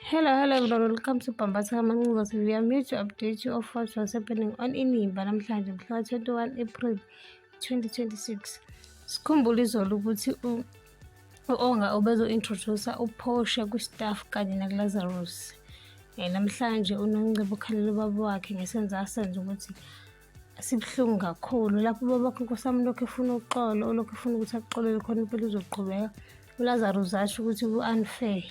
Hello everyone, welcome to Pambasa Mango's. We are here to update you of what was happening on Inimba namhlanje mhla 21 April 2026. Sikhumbule izolo ukuthi u-Onga ubezo-introduce uPortia ku-staff kanye nakuLazarus. Namhlanje uNongcebo ukhalele ubaba wakhe ngesenzo senze ukuthi sibuhlungu kakhulu lapho ubaba wakhe nkosami lokho efuna uxolo, lokho efuna ukuthi axolele khona impilo izoqhubeka. uLazarus asho ukuthi ku-unfair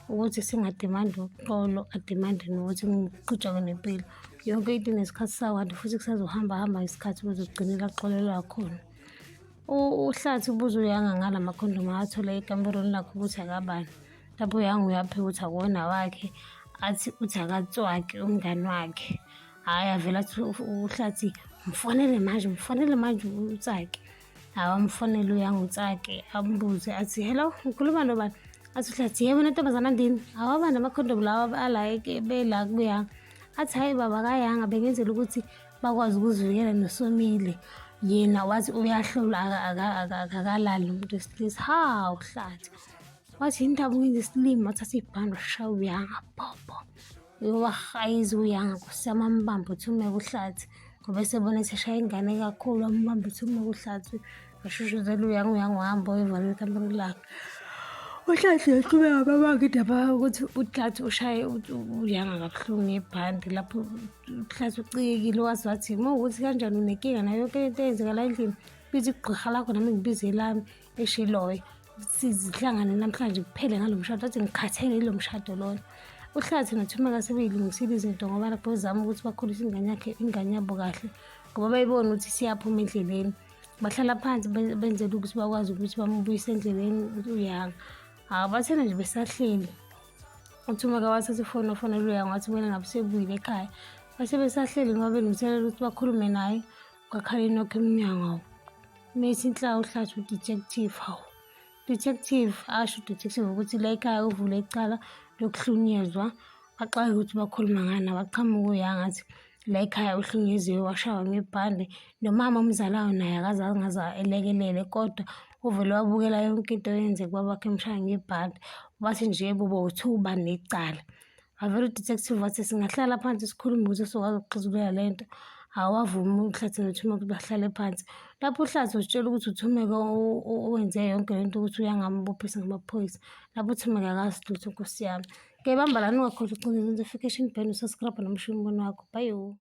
ukuthi singadimandi uxolo, adimandi nokuthi ngiqhutshekwe nempilo. Yonke into inesikhathi sayo kanti futhi kusazohamba isikhathi ukuze kugcinele axolelwa khona. uHlathi ubuze uYanga ngala makhondomu athola ekamerweni lakhe ukuthi akabani. Lapho uYanga uyaphe ukuthi akuwona wakhe, athi uthi akatswaki umngani wakhe. Hhayi avele athi uHlathi mfonele manje uTsaki. Awamfonele uYanga uTsaki ambuze athi hello, ngikhuluma nobani? Athi uHlathi yebo nentombazana ndini, awabani amakhondomu lawa ala bela kuYanga. Athi hayi baba kaYanga bengenzela ukuthi bakwazi ukuzivikela noSomile, yena wathi uyahlola akakalali nomuntu wesilisa. Hawu uHlathi wathi indaba ungenza isilimo, wathatha ibhande washaya uYanga popo. Wahayiza uYanga kusama ambamba uthumeka uHlathi ngoba esebona eseshaya ingane kakhulu, ambamba uthumeka uHlathi washushuzela uYanga wahamba wayovala ekamereni lakhe. uHlathi yaqhubeka babanga indaba ukuthi uHlathi ushaye uYanga kabuhlungu ngebhande. Lapho uHlathi ucikile wathi mawukuthi kanjani unenkinga nayo yonke into eyenzekala endlini, biza igqirha lakho nami ngibize lami eshiloyo sizihlangane namhlanje kuphele ngalo mshado. Athi ngikhathele yilo mshado loyo. uHlathi noThumeka sebeyilungisile izinto ngoba lapho bezama ukuthi bakhulise ingane yabo kahle ngoba bayibona ukuthi siyaphuma endleleni. Bahlala phansi benzela ukuthi bakwazi ukuthi bambuyise endleleni uYanga. Bathena nje besahleli. uThumeka wathatha ifoni wafonela uYanga wathi kumele ngabe sebuyile ekhaya. Base besahleli ngoba belungiselela ukuthi bakhulume naye kwakhala inokho emnyango. Methi inhla uHlathi udetective. Hawu detective asho udetective ukuthi la ekhaya uvule icala lokuhlunyezwa. Baxaye ukuthi bakhuluma ngani, abaqhamuka uYanga athi la ekhaya uhlunyeziwe washawa ngebhande, nomama omzalayo naye akaze elekelele kodwa uvele wabukela yonke into eyenzeka babakhe emshaya ngebhande. Bathi nje bobothuba necala. Avele udetective wathi singahlala phansi sikhulume ukuthi sokwazi ukuxazulula lento. Awavuma uHlathi noThumeka ukuthi bahlale phansi. Lapho uHlathi usitshela ukuthi uThumeka owenze yonke lento ukuthi uYanga ambophise ngamaphoyisa. Lapho uThumeka akazi lutho nkosi yami. Bamba lana ungakhohlwa ukucindezela notification bell, usubscribe nomsho umbono wakho. Bye.